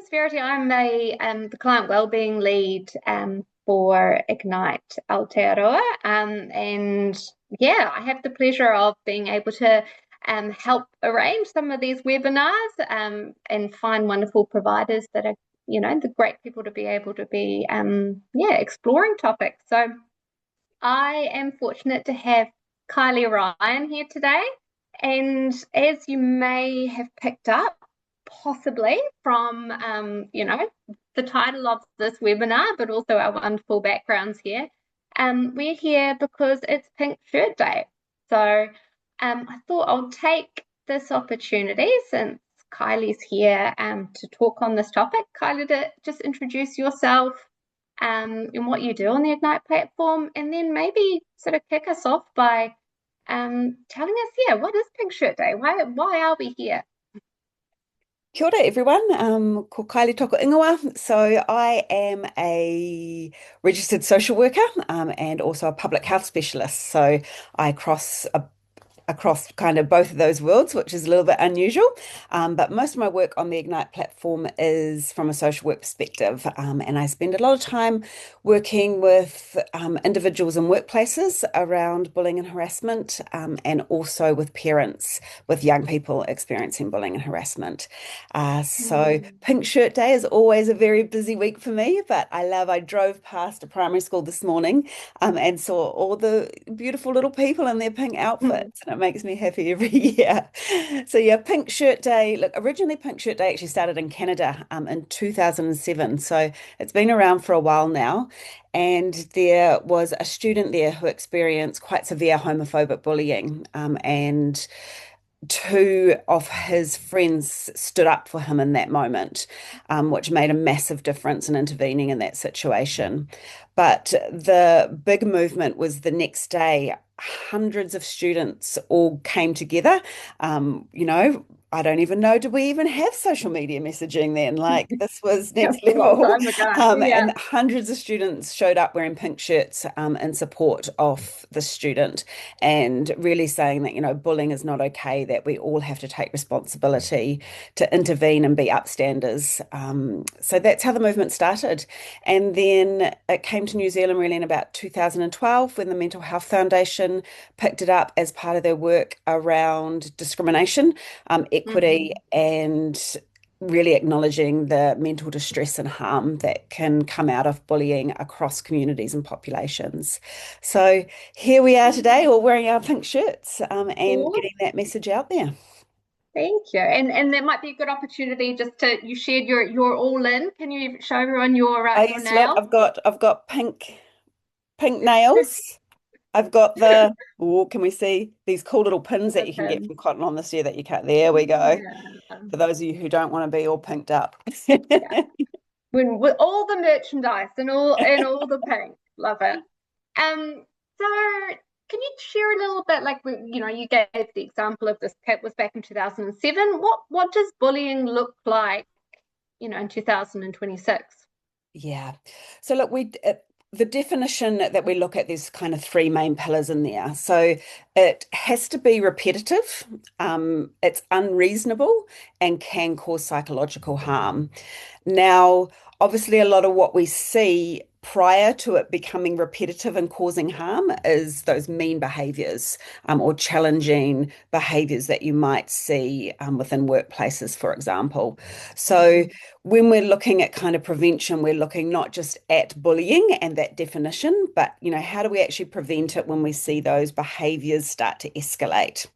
name's Verity. I'm the client wellbeing lead for Ignite Aotearoa. And yeah, I have the pleasure of being able to help arrange some of these webinars and find wonderful providers that are, the great people to be able to be exploring topics. So I am fortunate to have Kylie Ryan here today. And as you may have picked up, possibly from, the title of this webinar, but also our wonderful backgrounds here, we're here because it's Pink Shirt Day. So I thought I'll take this opportunity since Kylie's here to talk on this topic. Kylie, to just introduce yourself and what you do on the Ignite platform, and then maybe sort of kick us off by telling us, what is Pink Shirt Day? Why are we here? Kia ora, everyone. Ko Kylie toko ingoa. So I am a registered social worker and also a public health specialist. So I across kind of both of those worlds, which is a little bit unusual. But most of my work on the Ignite platform is from a social work perspective. And I spend a lot of time working with individuals in workplaces around bullying and harassment, and also with parents with young people experiencing bullying and harassment. So Mm. Pink Shirt Day is always a very busy week for me, but I drove past a primary school this morning and saw all the beautiful little people in their pink Mm. outfits, and it makes me happy every year. So yeah, Pink Shirt Day. Look, originally Pink Shirt Day actually started in Canada in 2007, so it's been around for a while now. And there was a student there who experienced quite severe homophobic bullying, and two of his friends stood up for him in that moment, which made a massive difference in intervening in that situation. But the big movement was the next day. Hundreds of students all came together. I don't even know, did we even have social media messaging then? Like this was That's next a long level. time ago. Yeah. And hundreds of students showed up wearing pink shirts in support of the student and really saying that, bullying is not okay, that we all have to take responsibility to intervene and be upstanders. So that's how the movement started. And then it came to New Zealand really in about 2012 when the Mental Health Foundation picked it up as part of their work around discrimination, equity, Mhm. and really acknowledging the mental distress and harm that can come out of bullying across communities and populations. So here we are today, all wearing our pink shirts, and Cool. getting that message out there. Thank you. And that might be a good opportunity just to you shared your all in. Can you show everyone Oh your yes, look, nails? I've got pink nails. I've got can we see these cool little pins that The you can get pins. from Cotton On this year that you cut? There we go. Yeah. For those of you who don't want to be all pinked up. Yeah. When with all the merchandise and all the pink. Love it. So can you share a little bit, like you gave the example of this kit was back in 2007. What does bullying look like, in 2026? Yeah. So look, the definition that we look at, there's kind of three main pillars in there. So it has to be repetitive, it's unreasonable, and can cause psychological harm. Now, obviously, a lot of what we see prior to it becoming repetitive and causing harm is those mean behaviors, or challenging behaviors that you might see within workplaces, for example. So Mhm. when we're looking at kind of prevention, we're looking not just at bullying and that definition, but how do we actually prevent it when we see those behaviors start to escalate?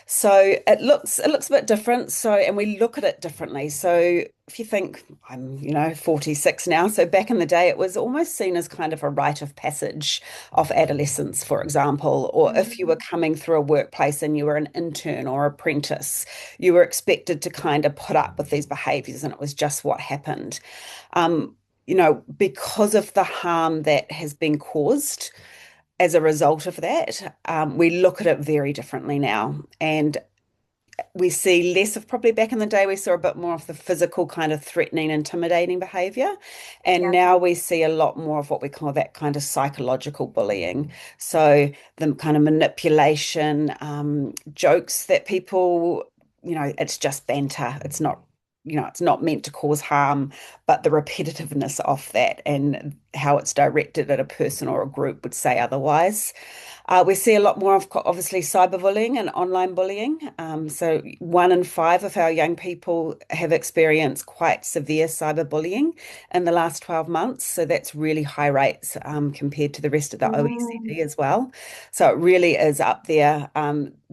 So it looks a bit different. So and we look at it differently. So if you think I'm 46 now, so back in the day it was almost seen as kind of a rite of passage of adolescence, for example, or if you were Mhm. coming through a workplace and you were an intern or apprentice, you were expected to kind of put up with these behaviors and it was just what happened. Because of the harm that has been caused as a result of that, we look at it very differently now. And we see less of, probably back in the day, we saw a bit more of the physical kind of threatening, intimidating behavior. And Yeah. now we see a lot more of what we call that kind of psychological bullying. So the kind of manipulation, jokes that people, it's just banter. It's not it's not meant to cause harm, but the repetitiveness of that and how it's directed at a person or a group would say otherwise. We see a lot more of obviously cyberbullying and online bullying. So 1 in 5 of our young people have experienced quite severe cyberbullying in the last 12 months. So that's really high rates compared to the rest of the Mm, OECD as well. So it really is up there.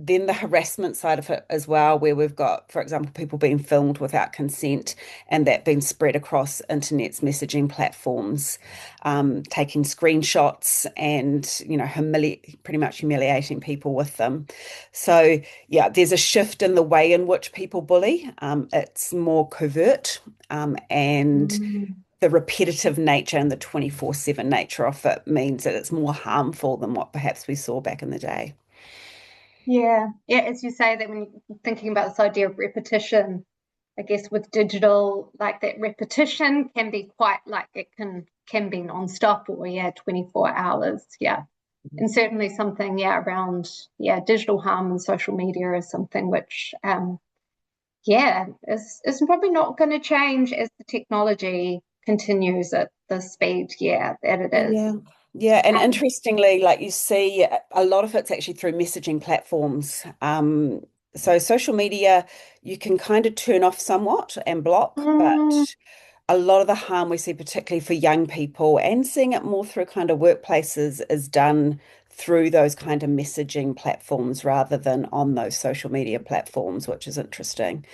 Then the harassment side of it as well, where we've got, for example, people being filmed without consent and that being spread across internet's messaging platforms, taking screenshots and, pretty much humiliating people with them. So, yeah, there's a shift in the way in which people bully. It's more covert, and mm. the repetitive nature and the 24/7 nature of it means that it's more harmful than what perhaps we saw back in the day. Yeah, yeah. As you say that when you're thinking about this idea of repetition, I guess with digital, like that repetition can be quite like it can be non-stop or yeah, 24 hours. Yeah. And certainly something, yeah, around yeah, digital harm and social media is something which yeah, is probably not going to change as the technology continues at the speed, yeah, that it is. Yeah. Yeah, and Um, interestingly, like you see, a lot of it's actually through messaging platforms. So social media, you can kind of turn off somewhat and block, mm, but a lot of the harm we see, particularly for young people, and seeing it more through kind of workplaces, is done through those kind of messaging platforms rather than on those social media platforms, which is interesting.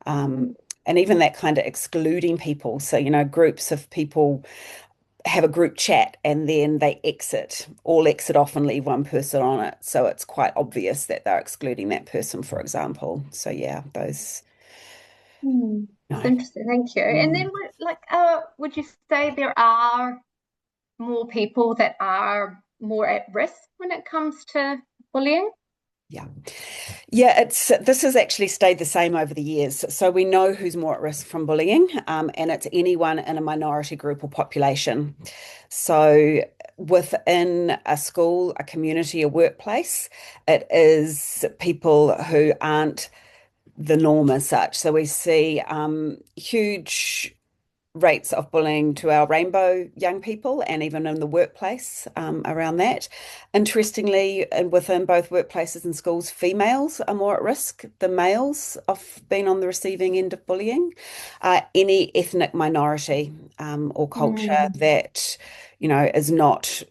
Um, and even that kind of excluding people. So, groups of people have a group chat and then they all exit off and leave one person on it. So it's quite obvious that they're excluding that person, for example. So yeah, those, it's no. interesting, thank you. And then Mm. like would you say there are more people that are more at risk when it comes to bullying? Yeah. Yeah, this has actually stayed the same over the years. So we know who's more at risk from bullying, and it's anyone in a minority group or population. So within a school, a community, a workplace, it is people who aren't the norm as such. So we see huge rates of bullying to our rainbow young people and even in the workplace around that. Interestingly, and within both workplaces and schools, females are more at risk than males of being on the receiving end of bullying. Any ethnic minority or culture Mm, that, is not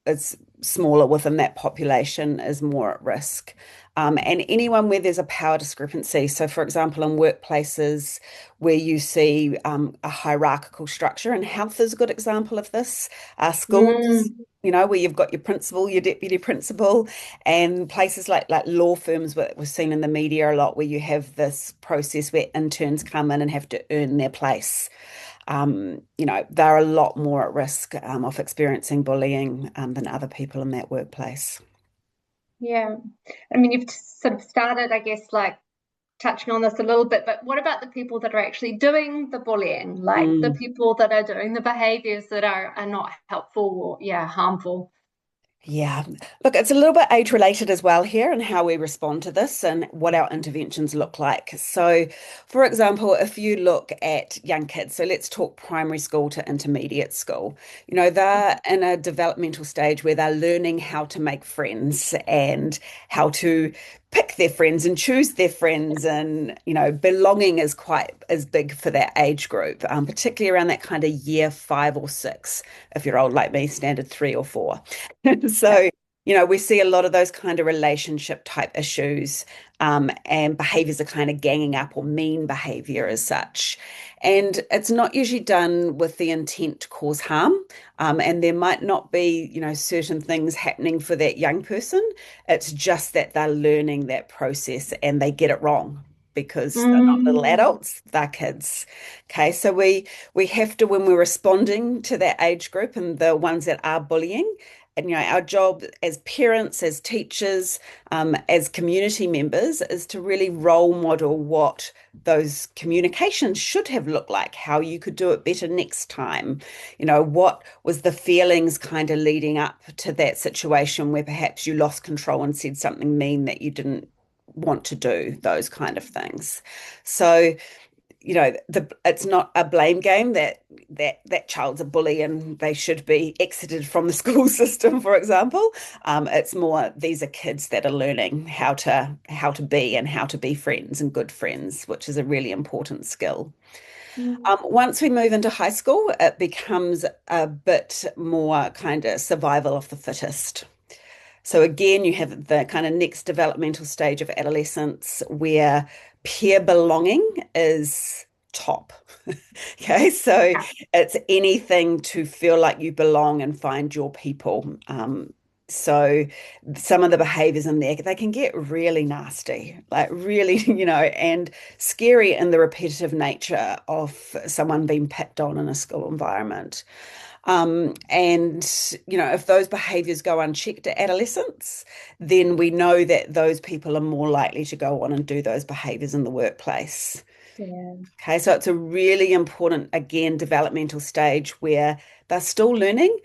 is smaller within that population is more at risk. And anyone where there's a power discrepancy. So, for example, in workplaces where you see a hierarchical structure, and health is a good example of this. Schools, mm, where you've got your principal, your deputy principal, and places like law firms, we're seen in the media a lot, where you have this process where interns come in and have to earn their place. They're a lot more at risk of experiencing bullying than other people in that workplace. yeah. I mean, you've sort of started, I guess, like touching on this a little bit, but what about the people that are actually doing the bullying, like the Mm. people that are doing the behaviors that are not helpful or yeah, harmful? Yeah. Look, it's a little bit age related as well here and how we respond to this and what our interventions look like. So, for example, if you look at young kids, so let's talk primary school to intermediate school, they're in a developmental stage where they're learning how to make friends and how to pick their friends and choose their friends. And, belonging is quite as big for that age group, particularly around that kind of year 5 or 6, if you're old like me, standard 3 or 4. Yeah. So, we see a lot of those kind of relationship type issues, and behaviors are kind of ganging up or mean behavior as such. And it's not usually done with the intent to cause harm. And there might not be, certain things happening for that young person. It's just that they're learning that process and they get it wrong because they're not little Mm, adults, they're kids. Okay, so we have to, when we're responding to that age group and the ones that are bullying, and our job as parents, as teachers, as community members is to really role model what those communications should have looked like, how you could do it better next time. What was the feelings kind of leading up to that situation where perhaps you lost control and said something mean that you didn't want to do, those kind of things. So it's not a blame game that child's a bully and they should be exited from the school system, for example. It's more these are kids that are learning how to be and how to be friends and good friends, which is a really important skill. Mm. Once we move into high school, it becomes a bit more kind of survival of the fittest. So again, you have the kind of next developmental stage of adolescence where peer belonging is top. Okay, so Yeah. it's anything to feel like you belong and find your people. So some of the behaviors in there, they can get really nasty, like really, and scary in the repetitive nature of someone being picked on in a school environment. And if those behaviors go unchecked at adolescence, then we know that those people are more likely to go on and do those behaviors in the workplace. Yeah. Okay, so it's a really important, again, developmental stage where they're still learning.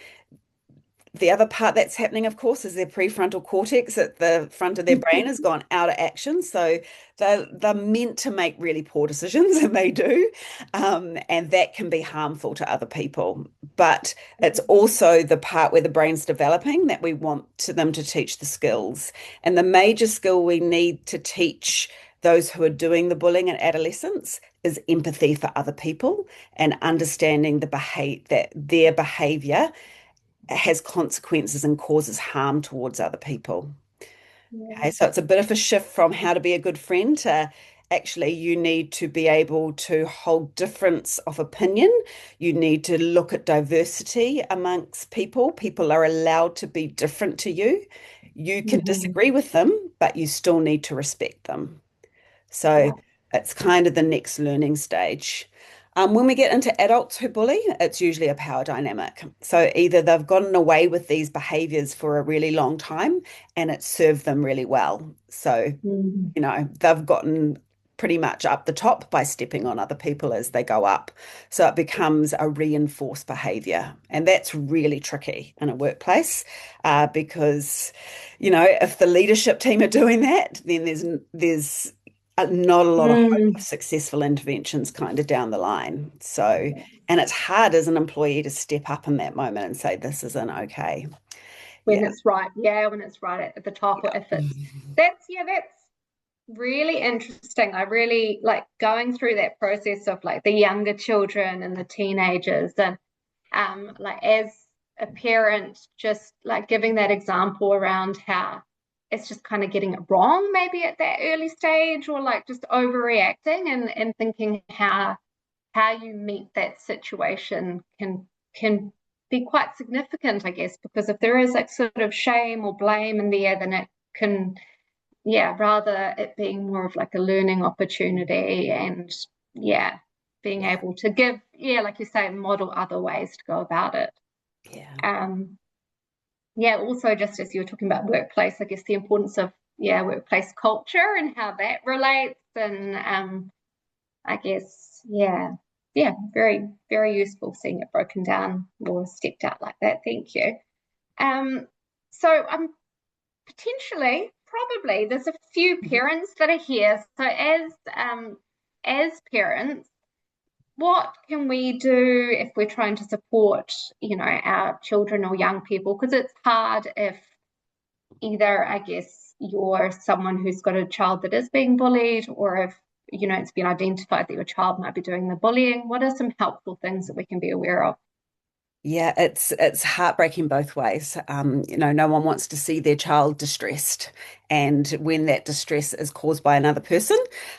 The other part that's happening, of course, is their prefrontal cortex at the front of their brain has gone out of action. So they're meant to make really poor decisions, and they do. And that can be harmful to other people. But it's also the part where the brain's developing that we want them to teach the skills. And the major skill we need to teach those who are doing the bullying in adolescence is empathy for other people and understanding that their behavior has consequences and causes harm towards other people. Yeah. Okay, so it's a bit of a shift from how to be a good friend to actually you need to be able to hold difference of opinion. You need to look at diversity amongst people. People are allowed to be different to you. You can Mhm. disagree with them, but you still need to respect them. So Yeah. it's kind of the next learning stage. When we get into adults who bully, it's usually a power dynamic. So either they've gotten away with these behaviors for a really long time and it served them really well. So, Mhm. they've gotten pretty much up the top by stepping on other people as they go up. So it becomes a reinforced behavior. And that's really tricky in a workplace because, if the leadership team are doing that, then there's not a lot of hope of Mm. successful interventions kind of down the line. So, and it's hard as an employee to step up in that moment and say, this isn't okay. When Yeah. it's right, yeah, when it's right at the top, or Yeah. if it's that's really interesting. I really like going through that process of like the younger children and the teenagers, and like as a parent, just like giving that example around how it's just kind of getting it wrong maybe at that early stage, or like just overreacting, and thinking how you meet that situation can be quite significant, I guess, because if there is like sort of shame or blame in there, then it can, yeah, rather it being more of like a learning opportunity, and yeah, being Yeah. able to give, yeah, like you say, model other ways to go about it. Yeah. Um, yeah, also just as you were talking about workplace, I guess the importance of, yeah, workplace culture and how that relates, and I guess, yeah, yeah, very, very useful seeing it broken down or stepped out like that. Thank you. Um, so potentially, probably, there's a few parents that are here. So as parents, what can we do if we're trying to support, our children or young people? Because it's hard if either, I guess, you're someone who's got a child that is being bullied, or if, it's been identified that your child might be doing the bullying. What are some helpful things that we can be aware of? Yeah, it's heartbreaking both ways. No one wants to see their child distressed. And when that distress is caused by another person,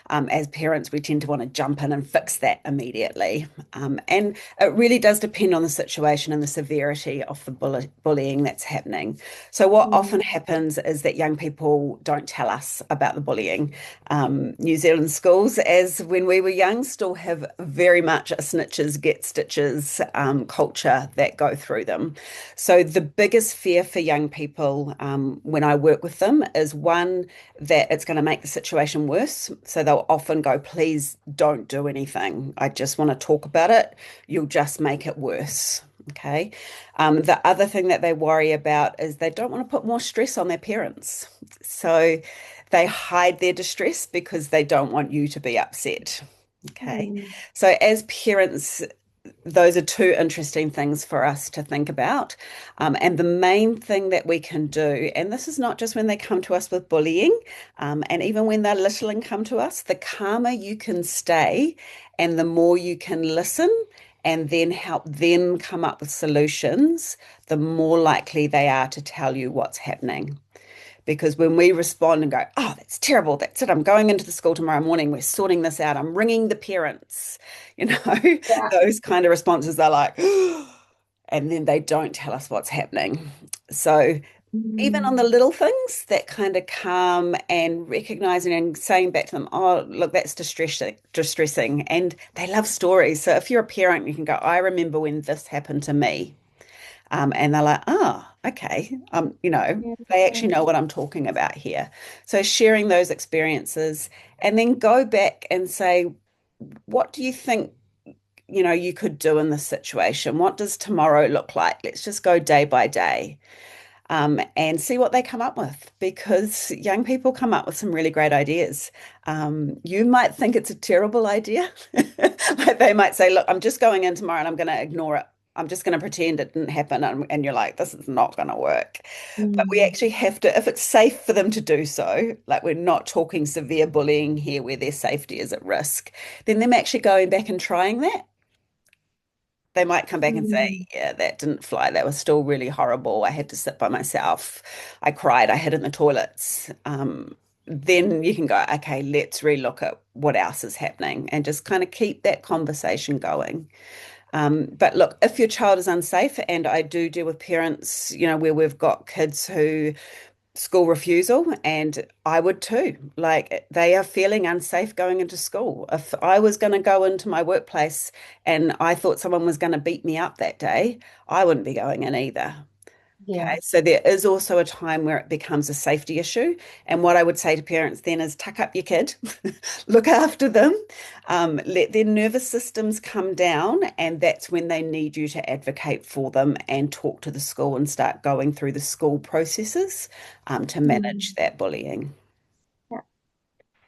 as parents, we tend to want to jump in and fix that immediately. And it really does depend on the situation and the severity of the bullying that's happening. So what often Mm. happens is that young people don't tell us about the bullying. New Zealand schools, as when we were young, still have very much a snitches get stitches culture that go through them. So the biggest fear for young people when I work with them is one, that it's going to make the situation worse. So they'll often go, please don't do anything. I just want to talk about it. You'll just make it worse. Okay. The other thing that they worry about is they don't want to put more stress on their parents. So they hide their distress because they don't want you to be upset. Okay. Mm. So as parents, those are two interesting things for us to think about. And the main thing that we can do, and this is not just when they come to us with bullying, and even when they're little and come to us, the calmer you can stay and the more you can listen and then help them come up with solutions, the more likely they are to tell you what's happening. Because when we respond and go, oh, that's terrible, that's it, I'm going into the school tomorrow morning, we're sorting this out, I'm ringing the parents, you know, Yeah. those kind of responses are like, and then they don't tell us what's happening. So even on the Mm. little things, that kind of calm and recognizing and saying back to them, oh, look, that's distressing. And they love stories. So if you're a parent, you can go, I remember when this happened to me. And they're like, oh, okay. Yeah. They actually know what I'm talking about here. So sharing those experiences and then go back and say, what do you think, you could do in this situation? What does tomorrow look like? Let's just go day by day. And see what they come up with because young people come up with some really great ideas. You might think it's a terrible idea. Like they might say, look, I'm just going in tomorrow and I'm going to ignore it. I'm just going to pretend it didn't happen. And you're like, this is not going to work. But we Mm. actually have to, if it's safe for them to do so, like we're not talking severe bullying here where their safety is at risk, then them actually going back and trying that they might come back and say, Mm. yeah, that didn't fly. That was still really horrible. I had to sit by myself. I cried. I hid in the toilets. Then you can go, okay, let's relook at what else is happening and just kind of keep that conversation going. But look, if your child is unsafe, and I do deal with parents, where we've got kids who school refusal, and I would too. Like they are feeling unsafe going into school. If I was going to go into my workplace and I thought someone was going to beat me up that day, I wouldn't be going in either. Okay, Yeah. so there is also a time where it becomes a safety issue. And what I would say to parents then is tuck up your kid, look after them, let their nervous systems come down. And that's when they need you to advocate for them and talk to the school and start going through the school processes, to manage Mm. that bullying. Yeah.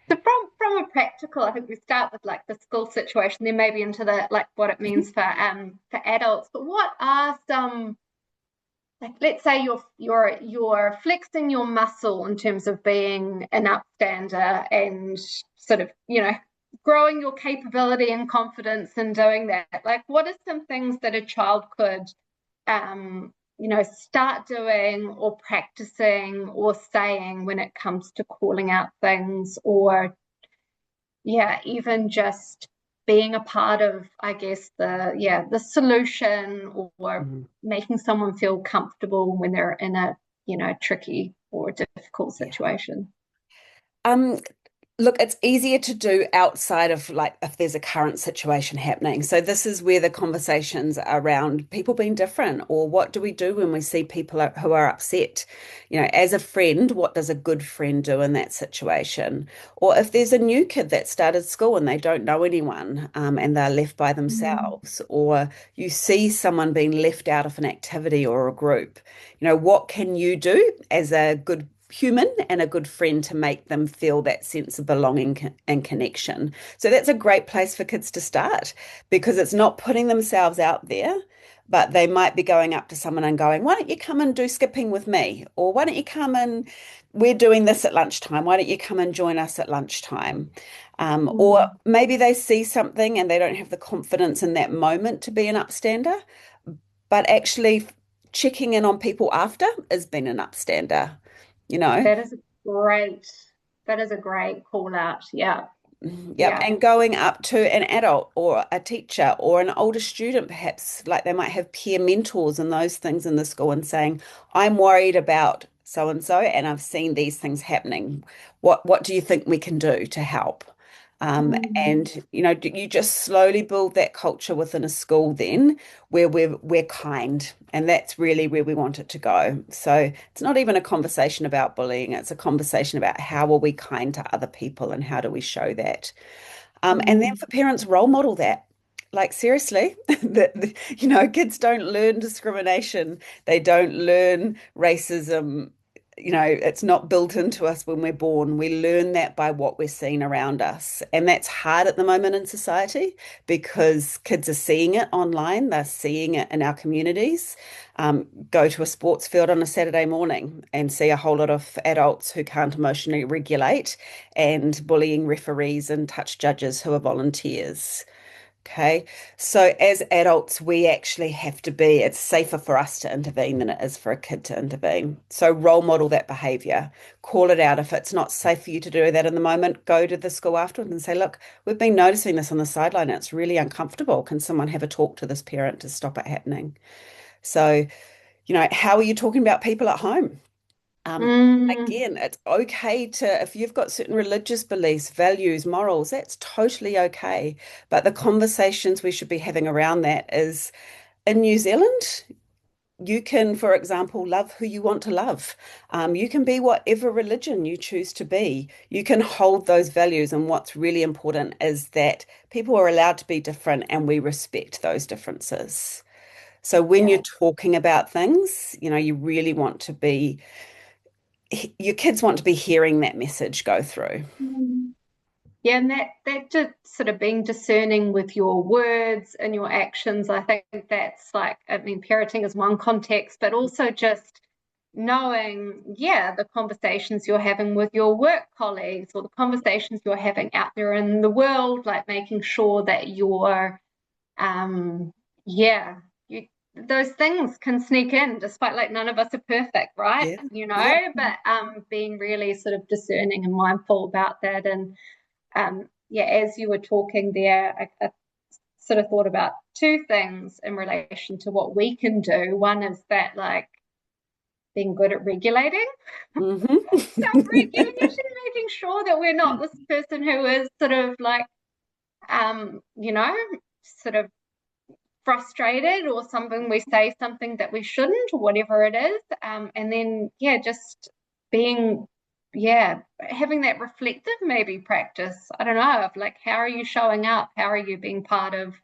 So from a practical, I think we start with like the school situation, then maybe into the like what it means for adults. But what are some like let's say you're flexing your muscle in terms of being an upstander and sort of, growing your capability and confidence in doing that. Like what are some things that a child could start doing or practicing or saying when it comes to calling out things or yeah, even just being a part of, I guess, the solution or Mhm. making someone feel comfortable when they're in a, tricky or difficult Yeah. situation. Um, Look, it's easier to do outside of like if there's a current situation happening. So this is where the conversations around people being different or what do we do when we see people who are upset? As a friend, what does a good friend do in that situation? Or if there's a new kid that started school and they don't know anyone, and they're left by Mm. themselves, or you see someone being left out of an activity or a group, what can you do as a good human and a good friend to make them feel that sense of belonging and connection. So that's a great place for kids to start because it's not putting themselves out there, but they might be going up to someone and going, why don't you come and do skipping with me? Or why don't you come and we're doing this at lunchtime. Why don't you come and join us at lunchtime? Or Mm. maybe they see something and they don't have the confidence in that moment to be an upstander, but actually checking in on people after has been an upstander, you know? That is a great, that is a great call out. Yeah, Yep. yeah. And going up to an adult or a teacher or an older student, perhaps, like they might have peer mentors and those things in the school and saying, I'm worried about so and so, and I've seen these things happening. What do you think we can do to help? Mm. And you just slowly build that culture within a school then where we're kind, and that's really where we want it to go. So it's not even a conversation about bullying, it's a conversation about how are we kind to other people and how do we show that. And then Mm. for parents, role model that. Like seriously, kids don't learn discrimination. They don't learn racism it's not built into us when we're born. We learn that by what we're seeing around us. And that's hard at the moment in society because kids are seeing it online, they're seeing it in our communities. Go to a sports field on a Saturday morning and see a whole lot of adults who can't emotionally regulate and bullying referees and touch judges who are volunteers. Okay. So as adults, we actually have to be, it's safer for us to intervene than it is for a kid to intervene. So role model that behavior, call it out. If it's not safe for you to do that in the moment, go to the school afterwards and say, look, we've been noticing this on the sideline. It's really uncomfortable. Can someone have a talk to this parent to stop it happening? So, how are you talking about people at home? Um, Mm, Again, it's okay to, if you've got certain religious beliefs, values, morals, that's totally okay. But the conversations we should be having around that is in New Zealand, you can, for example, love who you want to love. You can be whatever religion you choose to be. You can hold those values. And what's really important is that people are allowed to be different and we respect those differences. So when you're yeah. talking about things, you really want to be your kids want to be hearing that message go through. Mm. Yeah, and that just sort of being discerning with your words and your actions, I think that's like, I mean, parenting is one context, but also just knowing, yeah, the conversations you're having with your work colleagues or the conversations you're having out there in the world, like making sure that you're yeah, you those things can sneak in despite like none of us are perfect, right? Yeah. Yeah. But being really sort of discerning and mindful about that. And yeah, as you were talking there, I sort of thought about two things in relation to what we can do. One is that like being good at regulating, Hmm. self-regulation, making sure that we're not this person who is sort of like you know, sort of frustrated or something, we say something that we shouldn't or whatever it is, and then yeah, just being, yeah, having that reflective maybe practice, I don't know, of like how are you showing up, how are you being part of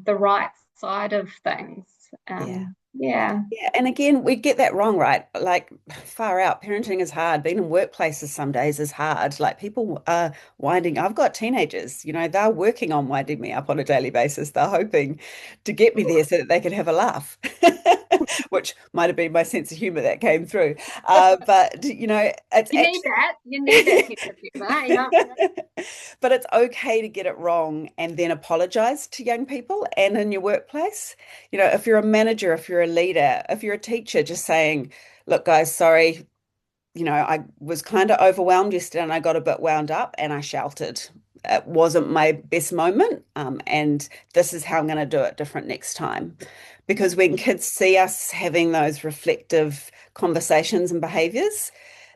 the right side of things. Yeah. Yeah. Yeah. And again, we get that wrong, right? Like far out, parenting is hard. Being in workplaces some days is hard. Like people are I've got teenagers, they're working on winding me up on a daily basis. They're hoping to get me there so that they can have a laugh, which might have been my sense of humor that came through. But, it's actually. You need that sense of humor, yeah. But it's okay to get it wrong and then apologize to young people and in your workplace. If you're a manager, if you're a leader, if you're a teacher, just saying, look, guys, sorry, I was kind of overwhelmed yesterday and I got a bit wound up and I shouted. It wasn't my best moment. And this is how I'm going to do it different next time. Because when kids see us having those reflective conversations and behaviors,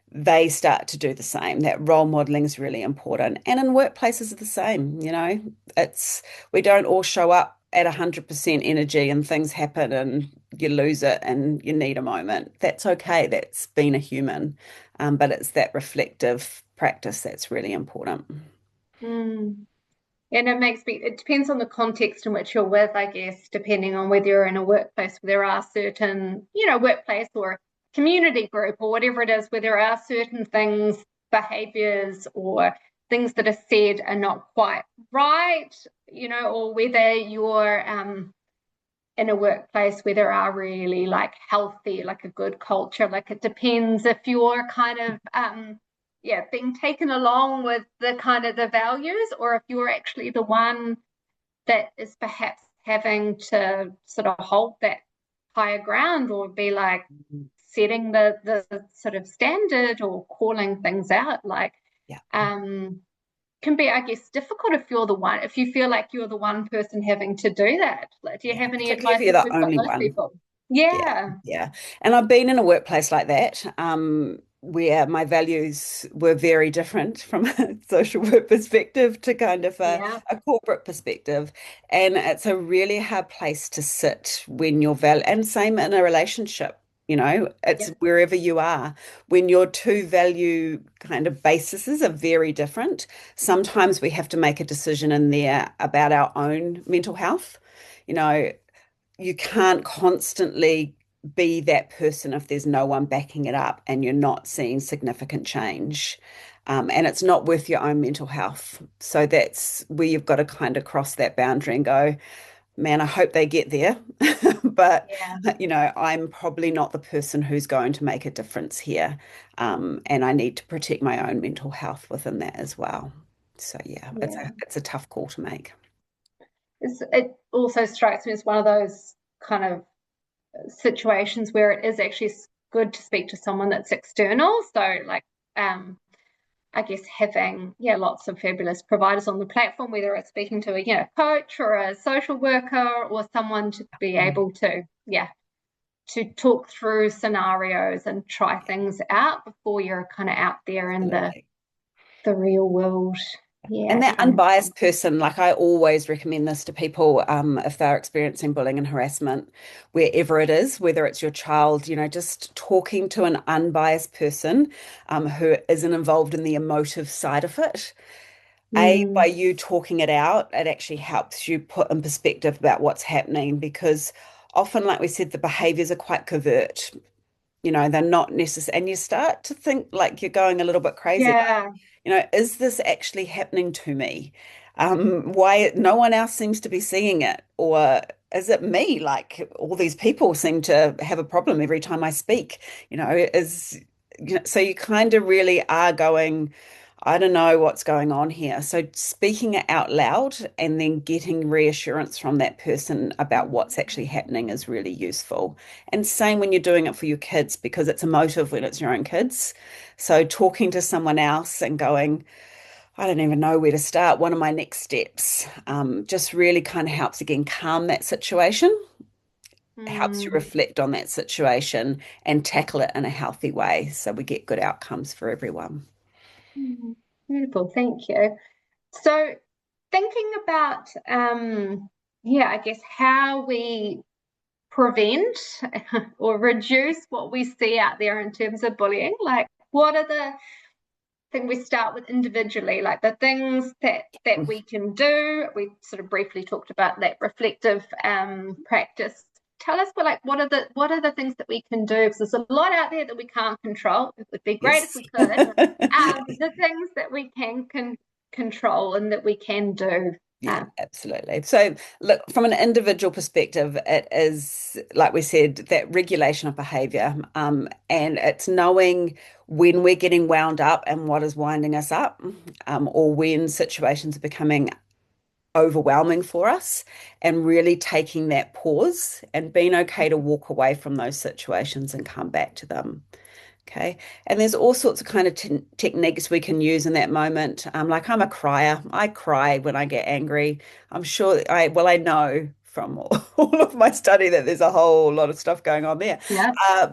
they start to do the same. That role modeling is really important. And in workplaces are the same, we don't all show up at 100% energy and things happen and you lose it and you need a moment. That's okay. That's being a human. But it's that reflective practice that's really important. Mm. And it depends on the context in which you're with, I guess, depending on whether you're in a workplace where there are certain, workplace or community group or whatever it is, where there are certain things, behaviors or things that are said are not quite right, or whether you're in a workplace where there are really like healthy, like a good culture. Like it depends if you're kind of yeah, being taken along with the kind of the values, or if you're actually the one that is perhaps having to sort of hold that higher ground or be like setting the sort of standard or calling things out. Like Yeah. um can be, I guess, difficult if you're the one, if you feel like you're the one person having to do that. Like, do you Yeah. have any Particularly if advice you're if the we've got only those one. people? Yeah, Yeah. yeah. And I've been in a workplace like that, where my values were very different from a social work perspective to kind of Yeah. a corporate perspective. And it's a really hard place to sit when you're and same in a relationship. It's Yeah. wherever you are. When your two value kind of bases are very different, sometimes we have to make a decision in there about our own mental health. You know, you can't constantly be that person if there's no one backing it up and you're not seeing significant change. And it's not worth your own mental health. So that's where you've got to kind of cross that boundary and go, man, I hope they get there. But, Yeah, I'm probably not the person who's going to make a difference here. And I need to protect my own mental health within that as well. So yeah, it's yeah. a tough call to make. It also strikes me as one of those kind of situations where it is actually good to speak to someone that's external. So, like, I guess having lots of fabulous providers on the platform, whether it's speaking to a coach or a social worker or someone to be Mm, able to talk through scenarios and try things out before you're kind of out there in absolutely. the real world. And Yeah, that trying unbiased person, like I always recommend this to people, if they're experiencing bullying and harassment, wherever it is, whether it's your child, just talking to an unbiased person, who isn't involved in the emotive side of it. By mm, you talking it out, it actually helps you put in perspective about what's happening because often, like we said, the behaviors are quite covert. They're not necessary, and you start to think like you're going a little bit crazy. yeah, Is this actually happening to me? Why no one else seems to be seeing it? Or is it me? Like all these people seem to have a problem every time I speak, so you kind of really are going, I don't know what's going on here. So speaking it out loud and then getting reassurance from that person about what's actually happening is really useful. And same when you're doing it for your kids because it's emotive when it's your own kids. So talking to someone else and going, I don't even know where to start. One of my next steps just really kind of helps again calm that situation, helps you mm, reflect on that situation and tackle it in a healthy way so we get good outcomes for everyone. mm. Beautiful, thank you. So thinking about I guess how we prevent or reduce what we see out there in terms of bullying, like what are the things we start with individually, like the things that we can do. We sort of briefly talked about that reflective practice. Tell us what are the things that we can do, because there's a lot out there that we can't control. It would be great if Yes. we could. The things that we can control and that we can do. Yeah, uh, absolutely. So, look, from an individual perspective, it is, like we said, that regulation of behavior. And it's knowing when we're getting wound up and what is winding us up, or when situations are becoming overwhelming for us, and really taking that pause and being okay to walk away from those situations and come back to them. Okay. And there's all sorts of kind of techniques we can use in that moment. Like I'm a crier. I cry when I get angry. I know from all of my study that there's a whole lot of stuff going on there. yeah.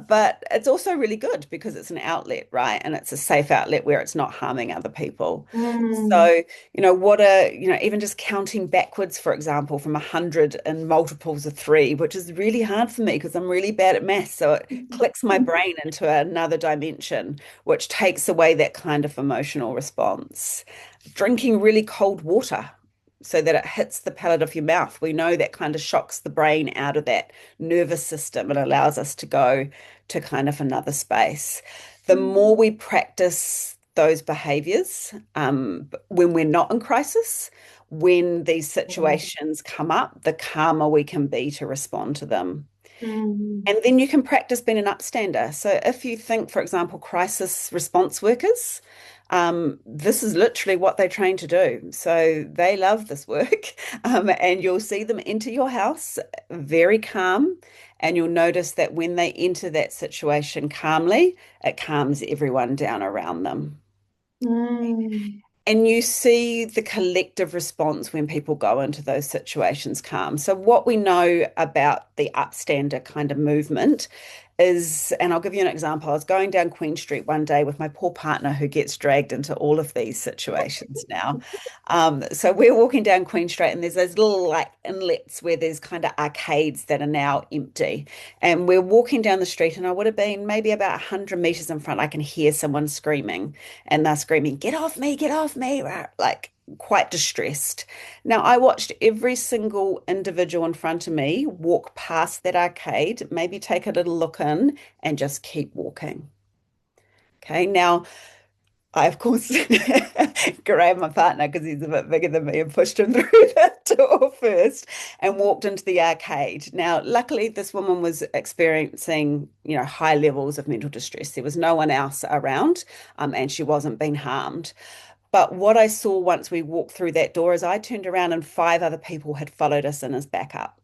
But it's also really good because it's an outlet, right? And it's a safe outlet where it's not harming other people. Mm, So, even just counting backwards, for example, from 100 and multiples of three, which is really hard for me because I'm really bad at math. So it clicks my brain into another dimension, which takes away that kind of emotional response. Drinking really cold water so that it hits the palate of your mouth. We know that kind of shocks the brain out of that nervous system and allows us to go to kind of another space. The more we practice those behaviors, when we're not in crisis, when these situations come up, the calmer we can be to respond to them. mm, And then you can practice being an upstander. So if you think, for example, crisis response workers, this is literally what they train to do. So they love this work. And you'll see them enter your house very calm. And you'll notice that when they enter that situation calmly, it calms everyone down around them. mm, And you see the collective response when people go into those situations calm. So, what we know about the upstander kind of movement is, and I'll give you an example. I was going down Queen Street one day with my poor partner who gets dragged into all of these situations now. So we're walking down Queen Street and there's those little like inlets where there's kind of arcades that are now empty. And we're walking down the street and I would have been maybe about 100 meters in front. I can hear someone screaming and they're screaming, get off me, like quite distressed. Now, I watched every single individual in front of me walk past that arcade, maybe take a little look in, and just keep walking. Okay, now I, of course, grabbed my partner because he's a bit bigger than me and pushed him through the door first and walked into the arcade. Now, luckily, this woman was experiencing, high levels of mental distress. There was no one else around, and she wasn't being harmed. But what I saw once we walked through that door is I turned around and five other people had followed us in as backup.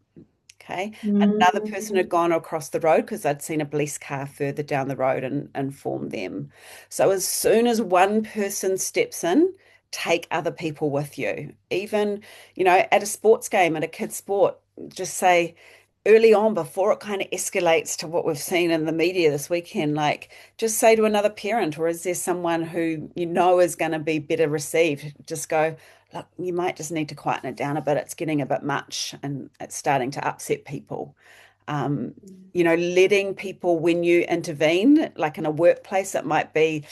Okay. Another person Mm. had gone across the road because I'd seen a police car further down the road and informed them. So as soon as one person steps in, take other people with you. Even, at a sports game, at a kid's sport, just say early on before it kind of escalates to what we've seen in the media this weekend, like just say to another parent, or is there someone who is going to be better received? Just go, look, you might just need to quieten it down a bit. It's getting a bit much and it's starting to upset people. Um, letting people, when you intervene, like in a workplace, it might be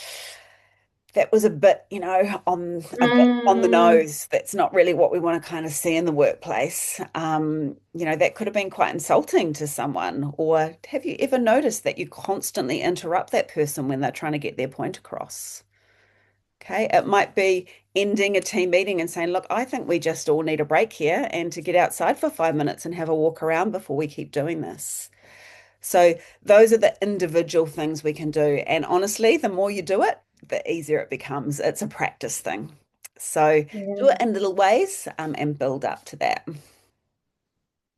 that was a bit, a bit on the Mm. nose. That's not really what we want to kind of see in the workplace. That could have been quite insulting to someone. Or have you ever noticed that you constantly interrupt that person when they're trying to get their point across? Okay, it might be ending a team meeting and saying, look, I think we just all need a break here and to get outside for 5 minutes and have a walk around before we keep doing this. So those are the individual things we can do. And honestly, the more you do it, the easier it becomes. It's a practice thing. So do it Yeah. in little ways, and build up to that.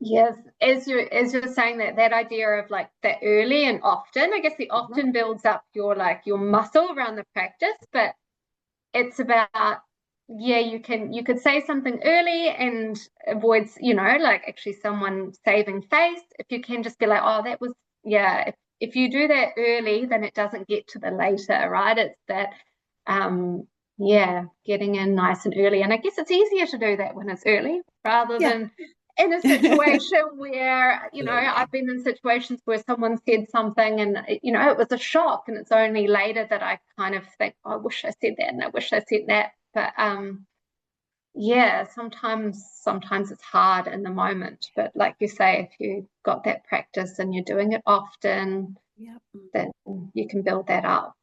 Yes, as you're saying that idea of like the early and often, I guess the Mhm. often builds up your muscle around the practice, but it's about, yeah, you could say something early and avoids, like actually someone saving face. If you can just be like, oh, that was, yeah, if you do that early, then it doesn't get to the later, right? It's that yeah, getting in nice and early. And I guess it's easier to do that when it's early rather Yeah. than in a situation where, I've Absolutely. been in situations where someone said something and, it was a shock. And it's only later that I kind of think, oh, I wish I said that and I wish I said that. But yeah, sometimes it's hard in the moment. But like you say, if you got that practice and you're doing it often, Yep. then you can build that up.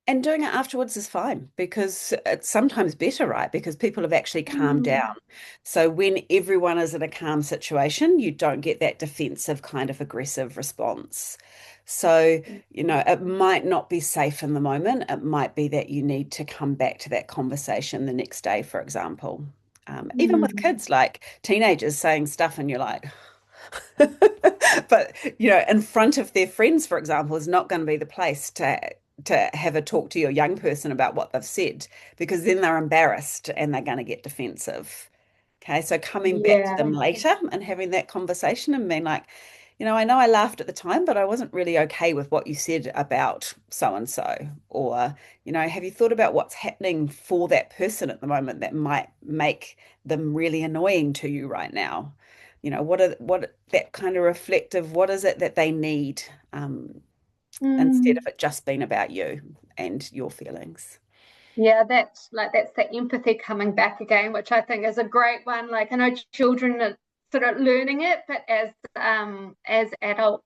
And doing it afterwards is fine because it's sometimes better, right? Because people have actually calmed down. Mm. So when everyone is in a calm situation, you don't get that defensive kind of aggressive response. So, it might not be safe in the moment. It might be that you need to come back to that conversation the next day, for example. Even with Mm. kids, like teenagers saying stuff, and you're like, but in front of their friends, for example, is not going to be the place to have a talk to your young person about what they've said because then they're embarrassed and they're going to get defensive. Okay, so coming back to them Yeah. later and having that conversation and being like, I know I laughed at the time, but I wasn't really okay with what you said about so and so. Or, have you thought about what's happening for that person at the moment that might make them really annoying to you right now? What that kind of reflective, what is it that they need, instead of Mm. it just being about you and your feelings? Yeah, that's the empathy coming back again, which I think is a great one. Like I know children are sort of learning it, but as adults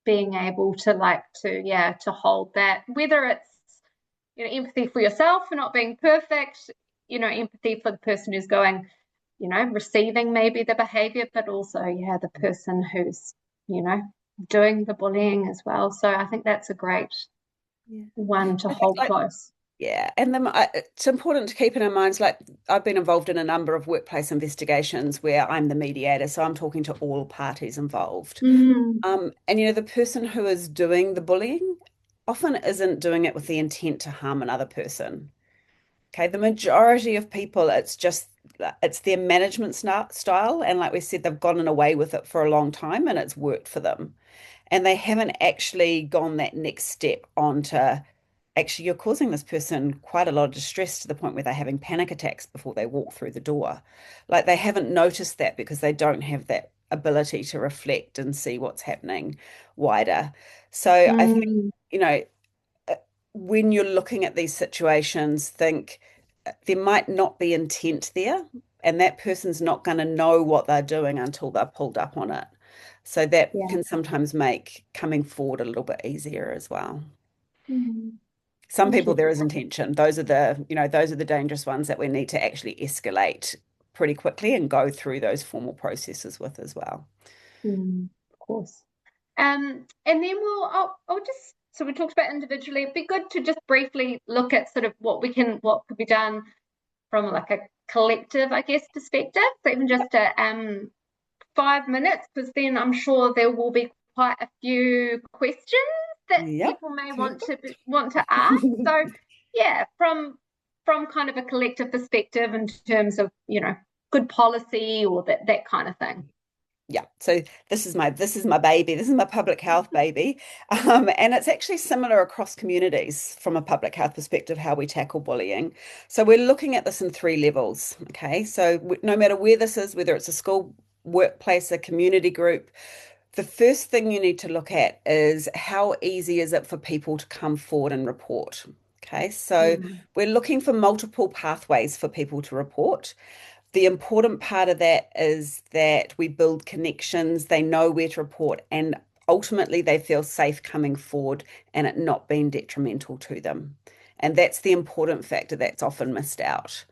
being able to to hold that, whether it's empathy for yourself for not being perfect, empathy for the person who's going, receiving maybe the behavior, but also the person who's, you know, doing the bullying as well. So I think that's a great Yeah. one to I think hold close. yeah, and then it's important to keep in our minds, like I've been involved in a number of workplace investigations where I'm the mediator, so I'm talking to all parties involved. Mm. And the person who is doing the bullying often isn't doing it with the intent to harm another person. Okay, the majority of people, it's their management style, and like we said, they've gotten away with it for a long time, and it's worked for them. And they haven't actually gone that next step onto actually you're causing this person quite a lot of distress to the point where they're having panic attacks before they walk through the door. Like they haven't noticed that because they don't have that ability to reflect and see what's happening wider. So I think, Mm. you know, uh, when you're looking at these situations, think there might not be intent there, and that person's not going to know what they're doing until they're pulled up on it. So that Yeah. can sometimes make coming forward a little bit easier as well. Mhm. Some people there is Interesting. intention. Those are those are the dangerous ones that we need to actually escalate pretty quickly and go through those formal processes with as well. Of course. And then I'll just, so we talked about individually. It'd be good to just briefly look at sort of what could be done from like a collective, I guess, perspective. So even just a 5 minutes, because then I'm sure there will be quite a few questions that Yep, people may perfect. want to ask. So yeah, from kind of a collective perspective in terms of, good policy or that kind of thing. Yeah, so this is my baby. This is my public health baby, and it's actually similar across communities from a public health perspective how we tackle bullying. So we're looking at this in three levels. Okay, so no matter where this is, whether it's a school, workplace, a community group, the first thing you need to look at is how easy is it for people to come forward and report. Okay, so Mm, we're looking for multiple pathways for people to report. The important part of that is that we build connections, they know where to report, and ultimately they feel safe coming forward and it not being detrimental to them. And that's the important factor that's often missed out.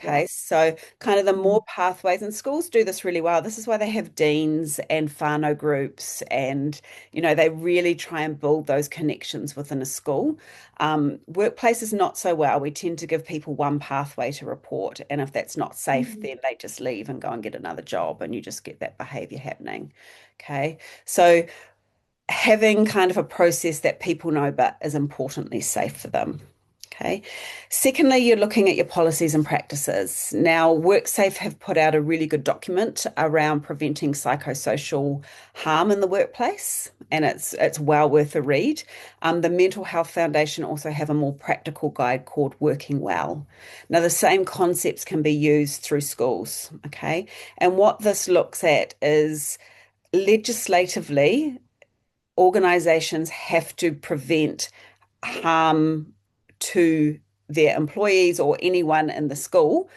yeah. Okay, so kind of the Mm, more pathways, and schools do this really well. This is why they have deans and whānau groups, and they really try and build those connections within a school. Workplaces not so well. We tend to give people one pathway to report, and if that's not safe, mm, then they just leave and go and get another job, and you just get that behavior happening. Okay, so having kind of a process that people know but is importantly safe for them. Okay. Secondly, you're looking at your policies and practices. Now, WorkSafe have put out a really good document around preventing psychosocial harm in the workplace, and it's well worth a read. The Mental Health Foundation also have a more practical guide called Working Well. Now, the same concepts can be used through schools. Okay. And what this looks at is legislatively organizations have to prevent harm to their employees or anyone in the school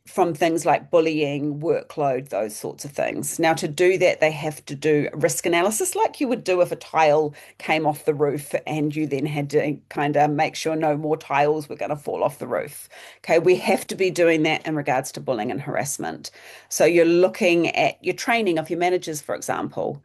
from things like bullying, workload, those sorts of things. Now, to do that, they have to do risk analysis like you would do if a tile came off the roof and you then had to kind of make sure no more tiles were going to fall off the roof. Okay, we have to be doing that in regards to bullying and harassment. So you're looking at your training of your managers, for example.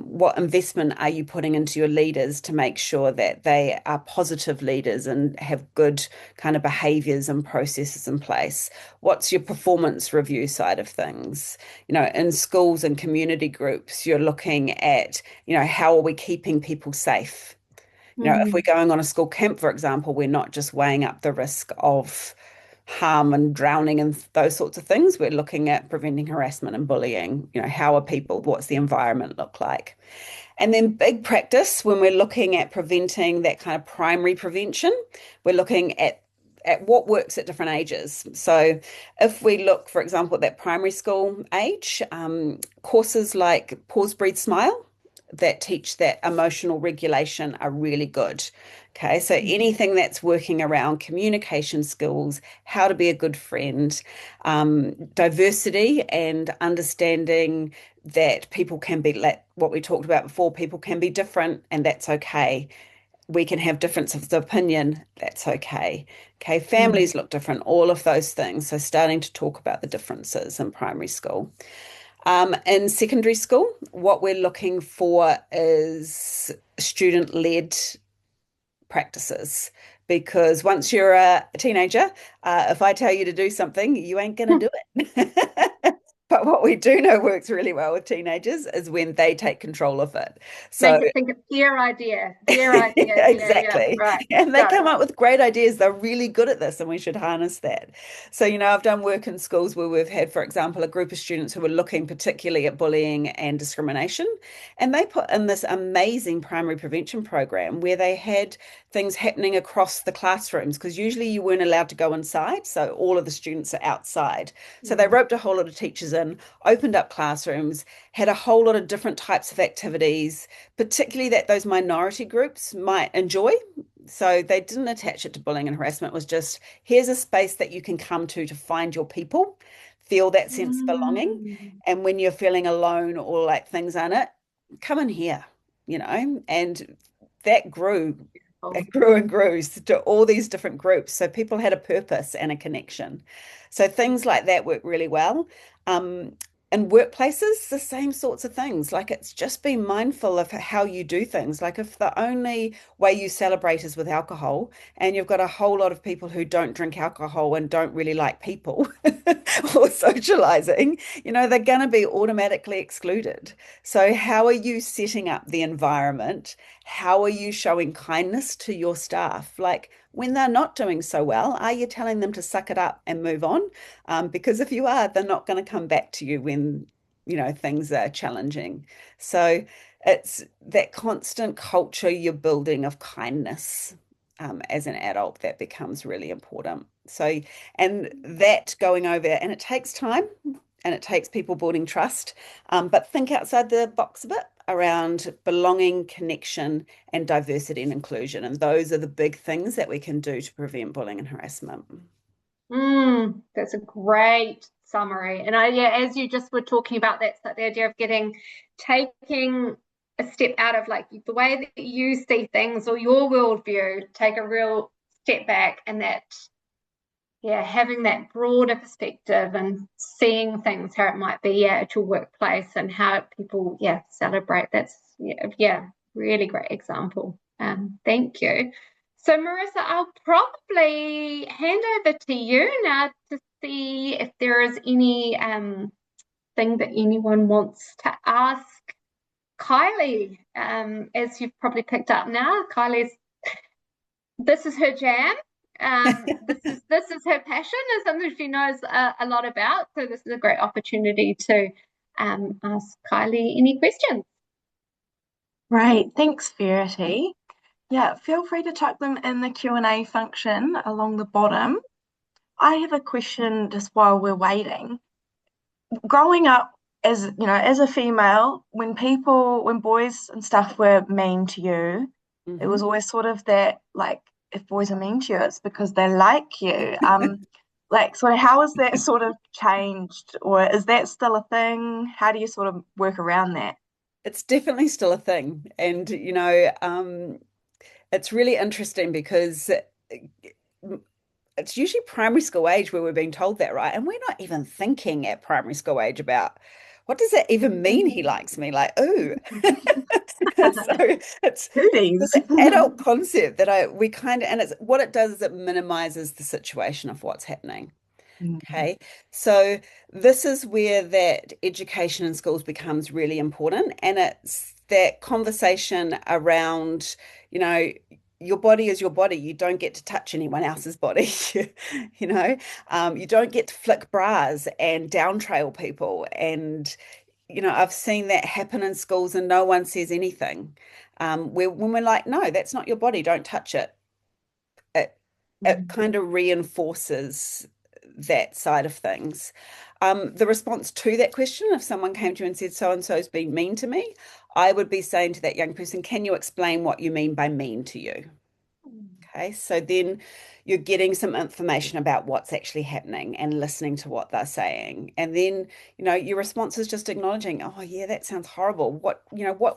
What investment are you putting into your leaders to make sure that they are positive leaders and have good kind of behaviors and processes in place? What's your performance review side of things? In schools and community groups, you're looking at, how are we keeping people safe? If we're mm, going on a school camp, for example, we're not just weighing up the risk of harm and drowning and those sorts of things. We're looking at preventing harassment and bullying. How are people, what's the environment look like? And then big practice, when we're looking at preventing that kind of primary prevention, we're looking at what works at different ages. So if we look, for example, at that primary school age, courses like Pause, Breathe, Smile that teach that emotional regulation are really good. Okay, so mm, anything that's working around communication skills, how to be a good friend, diversity and understanding that people can be, like what we talked about before, people can be different and that's okay. We can have differences of opinion, that's okay. Okay, mm, families look different, all of those things. So starting to talk about the differences in primary school. In secondary school, what we're looking for is student-led practices because once you're a teenager, if I tell you to do something, you ain't going to do it. But what we do know works really well with teenagers is when they take control of it. So Make it think it's their idea. Their idea. Yeah, yeah. exactly. Right. And they Go. come up with great ideas. They're really good at this, and we should harness that. So, I've done work in schools where we've had, for example, a group of students who were looking particularly at bullying and discrimination. And they put in this amazing primary prevention program where they had things happening across the classrooms because usually you weren't allowed to go inside. So all of the students are outside. So they Mm, roped a whole lot of teachers in, opened up classrooms, had a whole lot of different types of activities, particularly that those minority groups might enjoy. So they didn't attach it to bullying and harassment. It was just, here's a space that you can come to find your people, feel that sense of belonging. Mm. And when you're feeling alone or like things aren't it, come in here, and that grew. Oh. It grew and grew to all these different groups. So people had a purpose and a connection. So things like that work really well. Um, in workplaces, the same sorts of things. Like it's just being mindful of how you do things. Like if the only way you celebrate is with alcohol, and you've got a whole lot of people who don't drink alcohol and don't really like people or socializing, they're going to be automatically excluded. So how are you setting up the environment? How are you showing kindness to your staff? Like when they're not doing so well, are you telling them to suck it up and move on? Because if you are, they're not going to come back to you when, things are challenging. So it's that constant culture you're building of kindness as an adult that becomes really important. So, and that going over, and it takes time and it takes people building trust, but think outside the box a bit around belonging, connection, and diversity and inclusion. And those are the big things that we can do to prevent bullying and harassment. That's a great summary. And yeah, as you just were talking about that, so the idea of taking a step out of like the way that you see things or your worldview, take a real step back, and that, yeah, having that broader perspective and seeing things how it might be, yeah, at your workplace and how people, yeah, celebrate. That's, yeah, yeah, really great example. Thank you. So, Marissa, I'll probably hand over to you now to see if there is any thing that anyone wants to ask Kylie. As you've probably picked up now, Kylie's, this is her jam. This is her passion. It's something she knows a lot about. So this is a great opportunity to ask Kylie any questions. Right, thanks, Verity. Yeah, feel free to chuck them in the Q&A function along the bottom. I have a question just while we're waiting. Growing up as a female, when boys and stuff were mean to you, it Mm-hmm. was always sort of that, like, if boys are mean to you, it's because they like you. Like, so how has that sort of changed, or is that still a thing? How do you sort of work around that? It's definitely still a thing. And, it's really interesting because it's usually primary school age where we're being told that, right? And we're not even thinking at primary school age about what does that even mean he likes me? Like, ooh. So it's Goodies. this adult concept that we kind of, and it's what it does is it minimizes the situation of what's happening. Mm, Okay, so this is where that education in schools becomes really important, and it's that conversation around, you know, your body is your body. You don't get to touch anyone else's body, you know. You don't get to flick bras and down trail people, and I've seen that happen in schools, and no one says anything. When we're like, no, that's not your body. Don't touch it. It it mm, kind of reinforces that side of things. The response to that question, if someone came to you and said, so and so's been mean to me, I would be saying to that young person, can you explain what you mean by mean to you? Okay, so then you're getting some information about what's actually happening and listening to what they're saying. And then, your response is just acknowledging, oh yeah, that sounds horrible. What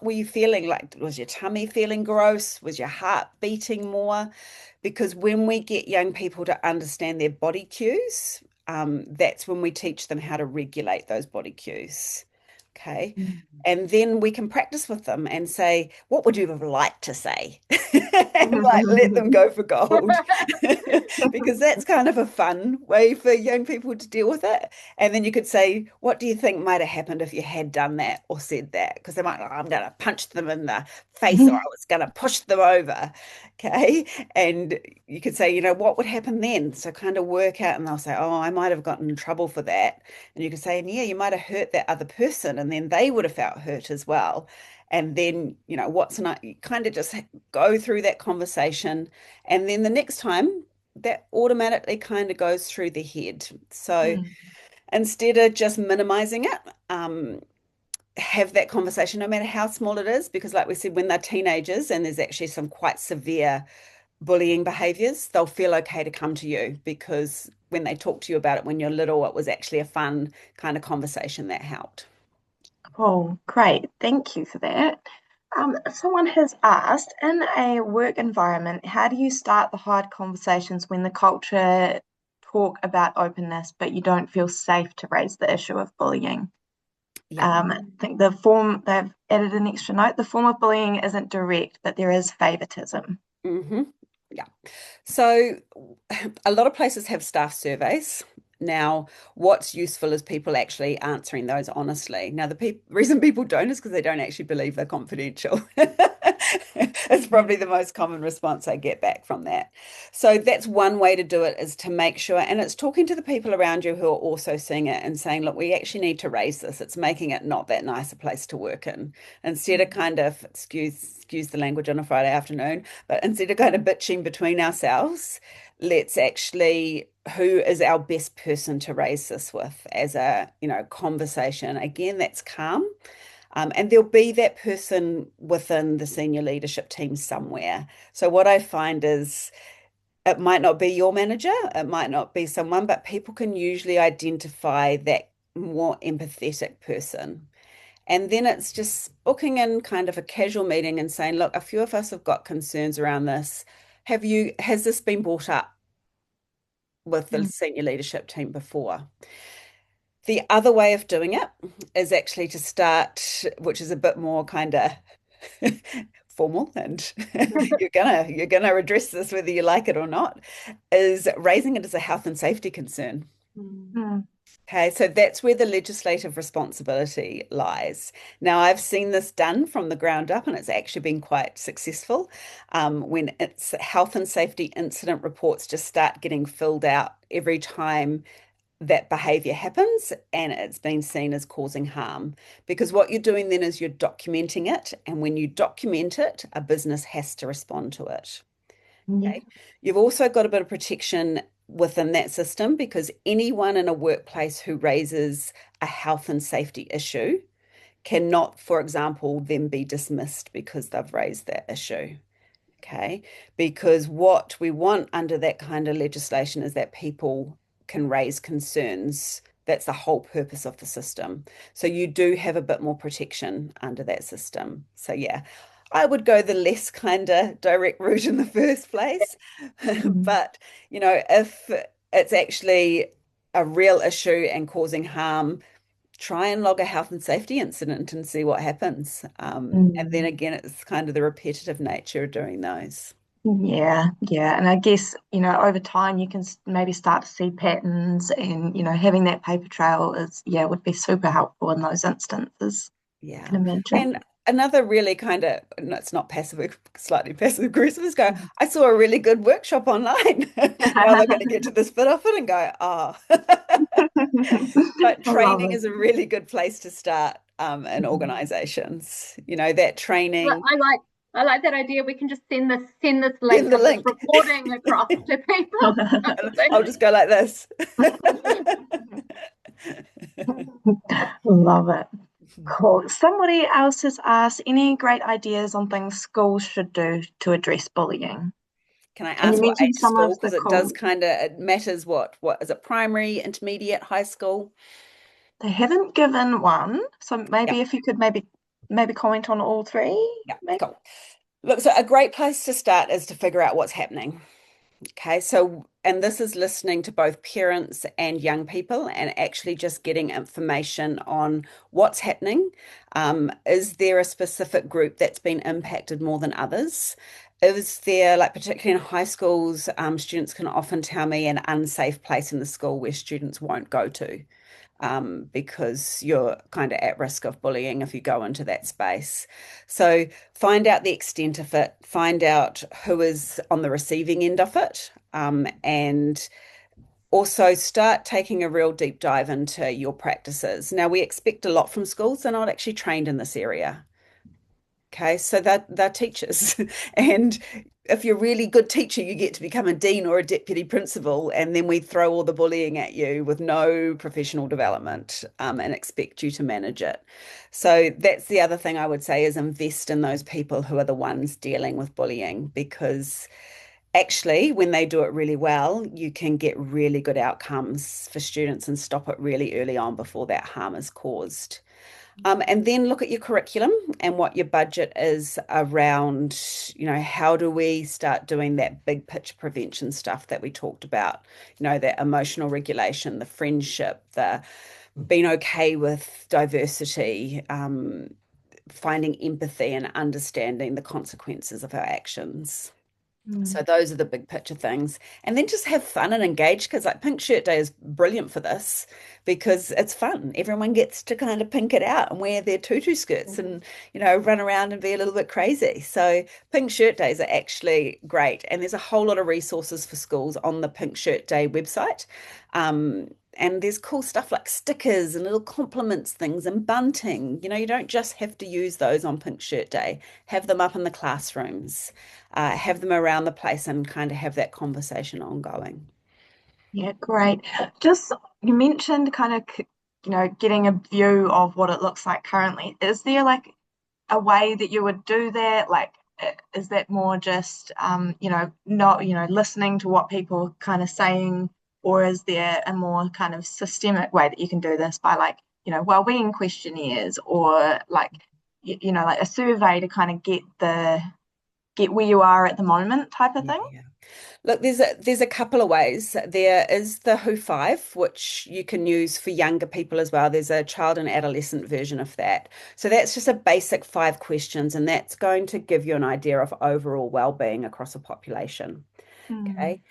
were you feeling like? Was your tummy feeling gross? Was your heart beating more? Because when we get young people to understand their body cues, that's when we teach them how to regulate those body cues. Okay. mm. And then we can practice with them and say, what would you have liked to say? And like let them go for gold. Because that's kind of a fun way for young people to deal with it. And then you could say, what do you think might have happened if you had done that or said that? Because they might, oh, I'm going to punch them in the face or I was going to push them over. Okay. And you could say, what would happen then? So kind of work out, and they'll say, oh, I might have gotten in trouble for that. And you could say, and yeah, you might have hurt that other person, and then they would have felt hurt as well. And then, what's not, you kind of just go through that conversation. And then the next time, that automatically kind of goes through the head. So, Mm, instead of just minimizing it, have that conversation no matter how small it is, because like we said, when they're teenagers and there's actually some quite severe bullying behaviors, they'll feel okay to come to you because when they talk to you about it when you're little, it was actually a fun kind of conversation that helped. Oh, great. Thank you for that. Someone has asked, in a work environment, how do you start the hard conversations when the culture talk about openness, but you don't feel safe to raise the issue of bullying? Yeah. I think the form, they've added an extra note, the form of bullying isn't direct, but there is favoritism. Hmm. Yeah. So a lot of places have staff surveys. Now, what's useful is people actually answering those honestly. Now, the reason people don't is because they don't actually believe they're confidential. It's probably the most common response I get back from that. So that's one way to do it is to make sure, and it's talking to the people around you who are also seeing it and saying, look, we actually need to raise this. It's making it not that nice a place to work in. Instead of kind of, excuse the language on a Friday afternoon, but instead of kind of bitching between ourselves, let's actually who is our best person to raise this with as a conversation. Again, that's calm. And there'll be that person within the senior leadership team somewhere. So what I find is it might not be your manager, it might not be someone, but people can usually identify that more empathetic person. And then it's just booking in kind of a casual meeting and saying, look, a few of us have got concerns around this. Has this been brought up with the Mm, senior leadership team before? The other way of doing it is actually to start, which is a bit more kind of formal, and you're gonna address this whether you like it or not, is raising it as a health and safety concern. mm, Okay, so that's where the legislative responsibility lies. Now, I've seen this done from the ground up, and it's actually been quite successful. When it's health and safety incident reports just start getting filled out every time that behavior happens and it's been seen as causing harm. Because what you're doing then is you're documenting it. And when you document it, a business has to respond to it. mm, Okay. You've also got a bit of protection within that system because anyone in a workplace who raises a health and safety issue cannot, for example, then be dismissed because they've raised that issue. Okay. Because what we want under that kind of legislation is that people can raise concerns. That's the whole purpose of the system. So you do have a bit more protection under that system. So yeah, I would go the less kind of direct route in the first place. mm, But, if it's actually a real issue and causing harm, try and log a health and safety incident and see what happens. And then mm. again, it's kind of the repetitive nature of doing those. Yeah, yeah. And I guess, over time you can maybe start to see patterns and, having that paper trail is, yeah, would be super helpful in those instances. I can Yeah. imagine. And another really kind of, no, it's not passive, slightly passive aggressive is go, Mhm. I saw a really good workship online. Now they're going to get to this bit of it and go, oh. But I love training is a really good place to start in it. organizations. That I training, I like I like that idea. We can just send this then link the of this link. recording across to people. And I'll just go like this. Love it. Cool. Somebody else has asked any great ideas on things schools should do to address bullying? Can I And you ask what mentioned age some school? of the Because it does cool, kind of, it matters what is it, primary, intermediate, high school? they haven't given one. So Yeah, maybe if you could maybe comment on all three, yeah, maybe. cool. Look, so a great place to start is to figure out what's happening. Okay, so, and this is listening to both parents and young people and actually just getting information on what's happening. Is there a specific group that's been impacted more than others? Is there, like, particularly in high schools, students can often tell me an unsafe place in the school where students won't go to because you're kind of at risk of bullying if you go into that space. So find out the extent of it, find out who is on the receiving end of it, and also start taking a real deep dive into your practices. Now, we expect a lot from schools. They're not actually trained in this area. Okay, so they're teachers and if you're a really good teacher, you get to become a dean or a deputy principal, and then we throw all the bullying at you with no professional development, and expect you to manage it. So that's the other thing I would say is invest in those people who are the ones dealing with bullying, because actually, when they do it really well, you can get really good outcomes for students and stop it really early on before that harm is caused. And then look at your curriculum and what your budget is around, how do we start doing that big picture prevention stuff that we talked about, that emotional regulation, the friendship, the being okay with diversity, finding empathy and understanding the consequences of our actions. So Mm. those are the big picture things. And then just have fun and engage, because like Pink Shirt Day is brilliant for this because it's fun. Everyone gets to kind of pink it out and wear their tutu skirts and, run around and be a little bit crazy. So Pink Shirt Days are actually great. And there's a whole lot of resources for schools on the Pink Shirt Day website. And there's cool stuff like stickers and little compliments things and bunting. You don't just have to use those on Pink Shirt Day. Have them up in the classrooms, have them around the place and kind of have that conversation ongoing. Yeah, great. Just you mentioned kind of, getting a view of what it looks like currently. Is there like a way that you would do that? Like, is that more just, not, listening to what people are kind of saying, or is there a more kind of systemic way that you can do this by like, well-being questionnaires or like, like a survey to kind of get where you are at the moment type of thing? Yeah. Look, there's a couple of ways. There is the Who Five, which you can use for younger people as well. There's a child and adolescent version of that. So that's just a basic 5 questions, and that's going to give you an idea of overall well-being across a population. Mm. Okay.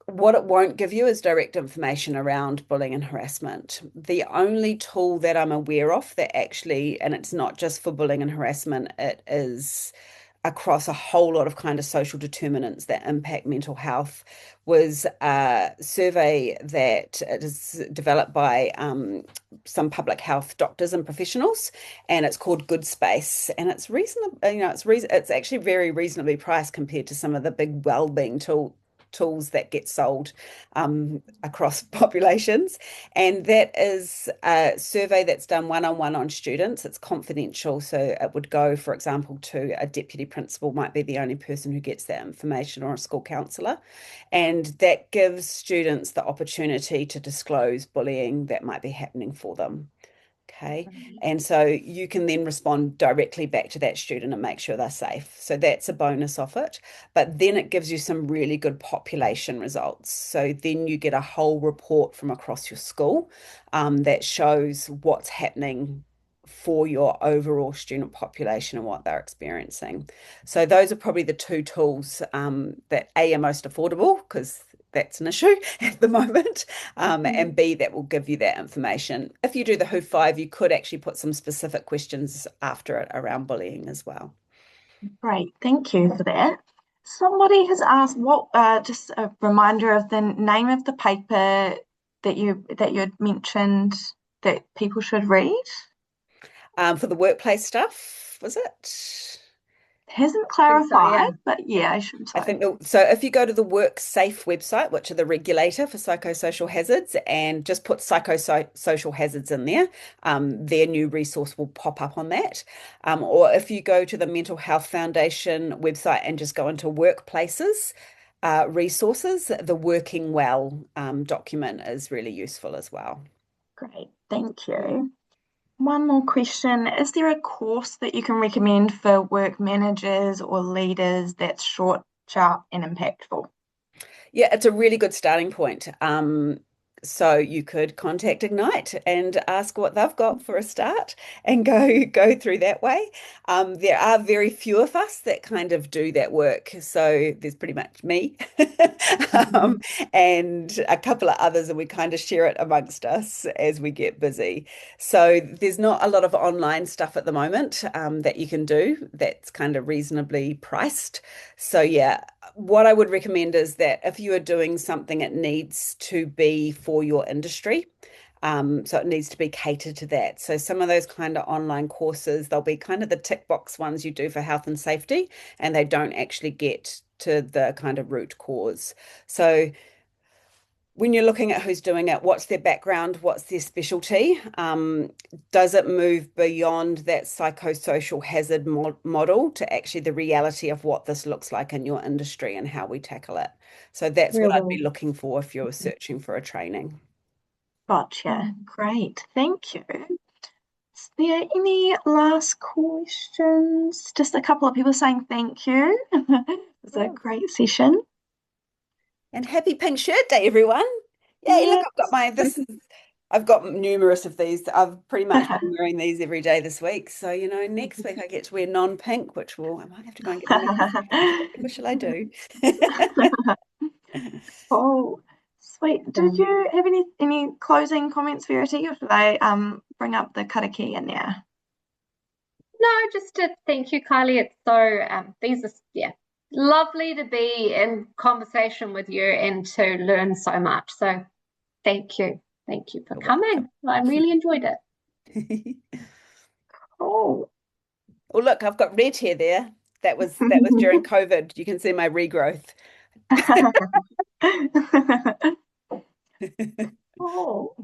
What it won't give you is direct information around bullying and harassment. The only tool that I'm aware of that actually, and it's not just for bullying and harassment, it is across a whole lot of kind of social determinants that impact mental health, was a survey that is developed by some public health doctors and professionals, and it's called Good Space, and it's reasonable, it's actually very reasonably priced compared to some of the big well-being tools that get sold across populations. And that is a survey that's done one-on-one on students. It's confidential. So it would go, for example, to a deputy principal, might be the only person who gets that information, or a school counsellor. And that gives students the opportunity to disclose bullying that might be happening for them. Okay. Right. And so you can then respond directly back to that student and make sure they're safe. So that's a bonus of it. But then it gives you some really good population results. So then you get a whole report from across your school, that shows what's happening for your overall student population and what they're experiencing. So those are probably the 2 tools, that A, are most affordable, because that's an issue at the moment, Mhm. and B, that will give you that information. If you do the Who Five, you could actually put some specific questions after it around bullying as well. Great, thank you for that. Somebody has asked what, just a reminder of the name of the paper that you had mentioned that people should read. For the workplace stuff, was it? It hasn't I think so, clarified, yeah. but yeah, I should I so. think so. If you go to the WorkSafe website, which are the regulator for psychosocial hazards, and just put psychosocial hazards in there, their new resource will pop up on that. Or if you go to the Mental Health Foundation website and just go into workplaces, resources, the Working Well document is really useful as well. Great, thank you. One more question. Is there a course that you can recommend for work managers or leaders that's short, sharp, and impactful? Yeah, it's a really good starting point. So you could contact Ignite and ask what they've got for a start and go through that way. There are very few of us that kind of do that work. So there's pretty much me, um, Mhm. and a couple of others, and we kind of share it amongst us as we get busy. So there's not a lot of online stuff at the moment, that you can do that's kind of reasonably priced. So yeah, what I would recommend is that if you are doing something, it needs to be for your industry. So it needs to be catered to that. So some of those kind of online courses, they'll be kind of the tick box ones you do for health and safety, and they don't actually get to the kind of root cause. So when you're looking at who's doing it, what's their background, what's their specialty? Does it move beyond that psychosocial hazard model to actually the reality of what this looks like in your industry and how we tackle it? So that's what I'd be Really? looking for if you're searching for a training. Gotcha. Great. Thank you. Is there any last questions? Just a couple of people saying thank you. It was a great session. And happy Pink Shirt Day, everyone. Yay, look, Yes. I've got numerous of these. I've pretty much been wearing these every day this week. So, next week I get to wear non-pink, I might have to go and get my nails done. What shall I do? Oh, sweet. Did you have any closing comments, Verity, or should I bring up the karakia in there? No, just to thank you, Kylie. It's so these are lovely to be in conversation with you and to learn so much. So thank you. Thank you for You're coming. I really enjoyed it. welcome. Oh. Oh, look, I've got red hair there. That was during COVID. You can see my regrowth. Oh,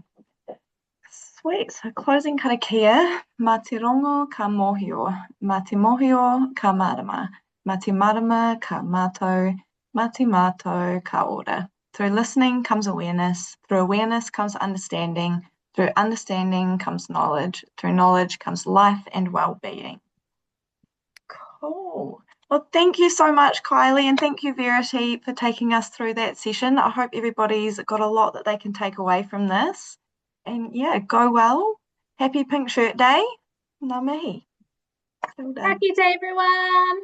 sweet. So closing karakia, mā te rongo ka mōhio, mā te mōhio ka marama, mā te marama ka mātou, mā te mātou ka ora. Through listening comes awareness, through awareness comes understanding, through understanding comes knowledge, through knowledge comes life and well-being. Cool. Well, thank you so much, Kylie, and thank you, Verity, for taking us through that session. I hope everybody's got a lot that they can take away from this. And yeah, go well. Happy Pink Shirt Day. Ngā mihi. Kia ora. Happy day, everyone.